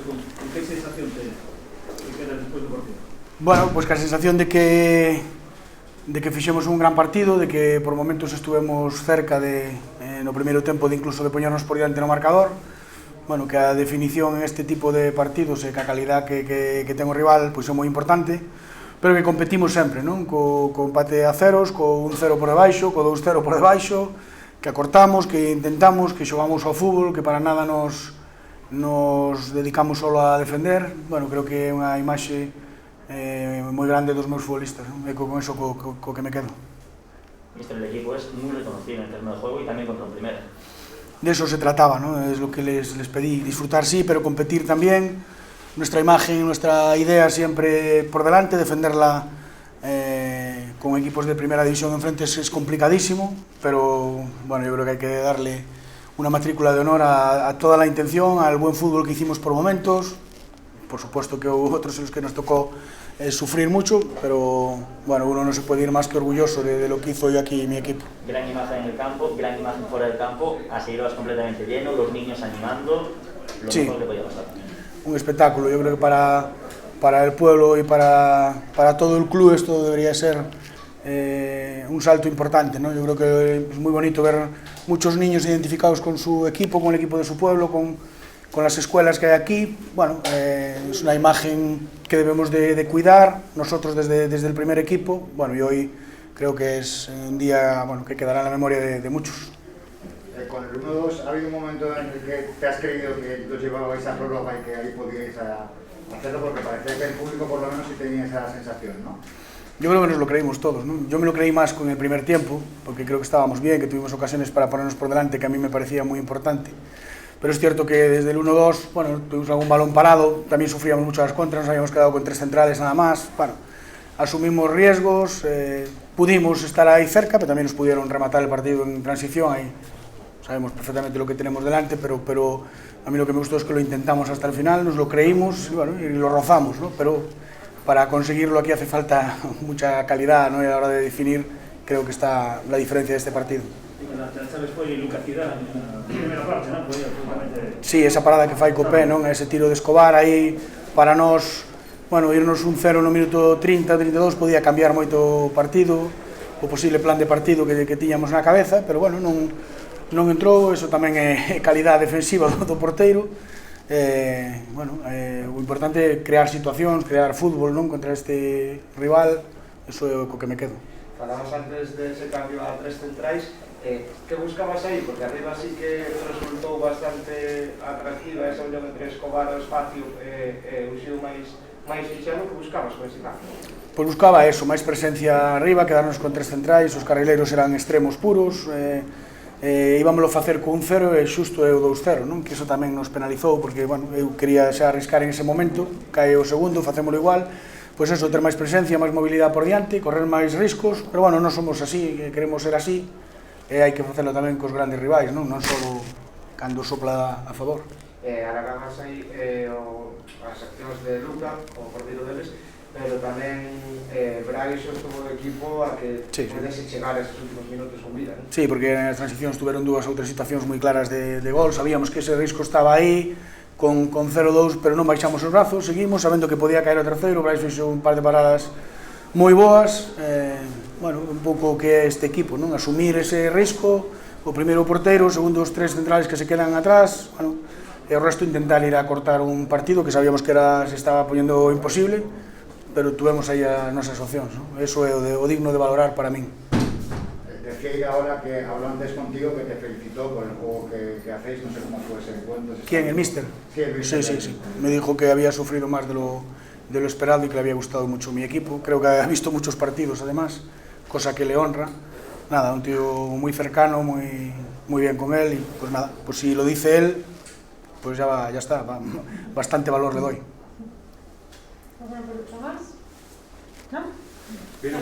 ¿Con qué sensación te quedas después do partido? Bueno, pois que a sensación de que fixemos un gran partido, de que por momentos estuvemos cerca no primeiro tempo de incluso de poñernos por diante no marcador. Bueno, que a definición en este tipo de partidos e que a calidad que ten o rival pois é moi importante, pero que competimos sempre, non? Co empate a ceros, co 1-0 por debaixo, co 2-0 por debaixo, que acortamos, que intentamos, que xogamos ao fútbol, que para nada nos dedicamos solo a defender. Bueno, creo que é unha imaxe moi grande dos meus futbolistas, non? E con eso co que me quedo. Mister, el equipo es muy reconocido en el terreno de juego y también contra un primera. De eso se trataba, ¿no? Es lo que les pedí, disfrutar sí, pero competir también. Nuestra imagen, nuestra idea siempre por delante, defenderla con equipos de primera división enfrente es complicadísimo, pero bueno, yo creo que hay que darle una matrícula de honor a toda la intención, al buen fútbol que hicimos por momentos. Por supuesto que hubo otros en los que nos tocó sufrir mucho, pero bueno, uno no se puede ir más que orgulloso de lo que hizo hoy aquí mi equipo. Gran imagen en el campo, gran imagen fuera del campo, así lo vas completamente lleno, los niños animando, lo sí, mejor que podía pasar. Un espectáculo, yo creo que para el pueblo y para todo el club esto debería ser un salto importante, ¿no? Yo creo que es muy bonito ver muchos niños identificados con su equipo, con el equipo de su pueblo, con las escuelas que hay aquí. Bueno, es una imagen que debemos de cuidar nosotros desde el primer equipo. Bueno, y hoy creo que es un día que quedará en la memoria de muchos. Con el 1-2, ¿ha habido un momento en el que te has creído que los llevabais a prórroga y que ahí podíais hacerlo? Porque parecía que el público por lo menos sí tenía esa sensación, ¿no? Yo creo que nos lo creímos todos, ¿no? Yo me lo creí más con el primer tiempo, porque creo que estábamos bien, que tuvimos ocasiones para ponernos por delante, que a mí me parecía muy importante. Pero es cierto que desde el 1-2, bueno, tuvimos algún balón parado, también sufríamos mucho las contras, nos habíamos quedado con 3 centrales nada más. Bueno, asumimos riesgos, pudimos estar ahí cerca, pero también nos pudieron rematar el partido en transición. Ahí sabemos perfectamente lo que tenemos delante, pero a mí lo que me gustó es que lo intentamos hasta el final, nos lo creímos y, bueno, y lo rozamos, ¿no? Pero para conseguirlo aquí hace falta mucha calidad, ¿no? Y a la hora de definir creo que está la diferencia de este partido. Sabes, foi lucacidade na primeira parte, non? Foi absolutamente... Sí, esa parada que fai Copé, non? Ese tiro de Escobar aí, para nós, bueno, irnos 1-0 no minuto 30, 32, podía cambiar moito o partido, o posible plan de partido que tiñamos na cabeza, pero bueno, non entrou, eso tamén é calidade defensiva do porteiro. Bueno, o importante é crear situacións, crear fútbol, non? Contra este rival, eso é o que me quedo. Falamos antes de ese cambio a 3 centrais, que buscabas aí? Porque arriba sí que resultou bastante atractiva esa unión entre Escobar o espacio e o xido máis fixado. Que buscabas con ese cambio? Pois buscaba eso, máis presencia arriba, quedarnos con 3 centrais, os carrileiros eran extremos puros, íbamoslo facer co 1-0 e xusto é o 2-0, non? Que iso tamén nos penalizou, porque, bueno, eu quería xa arriscar en ese momento, cae o segundo, facémolo igual, pois eso, ter máis presencia, máis mobilidade por diante, correr máis riscos, pero, bueno, non somos así, queremos ser así, e hai que facelo tamén cos grandes rivais, non só cando sopla a favor. Alargabas aí as accións de Luca, como porteiro deles, pero tamén Bragues estuvo o equipo a que pudese chegar a esos últimos minutos con vida, non? Sí, porque nas transicións tuveron 2 ou 3 situacións moi claras de gol, sabíamos que ese risco estaba aí, con 0-2, pero non baixamos os brazos, seguimos, sabendo que podía caer o terceiro. Bragues fixo un par de paradas moi boas, bueno, un pouco que é este equipo, non? Asumir ese risco, o primeiro porteiro, o segundo os 3 centrales que se quedan atrás, bueno, e o resto intentar ir a cortar un partido que sabíamos que se estaba poñendo imposible, pero tuvemos aí as nosas opcións, non? Eso é o digno de valorar para min. Decía ahora que habló antes contigo que te felicitó por el juego que hacéis, no sé cómo fue ese encuentro. ¿Quién? ¿El míster? Sí, el míster. Sí. Me dijo que había sufrido más de lo esperado y que le había gustado mucho mi equipo. Creo que ha visto muchos partidos además, cosa que le honra. Nada, un tío muy cercano, muy bien con él, y pues nada, pues si lo dice él, pues ya está, bastante valor le doy. ¿Alguna pregunta más? ¿No? Bien,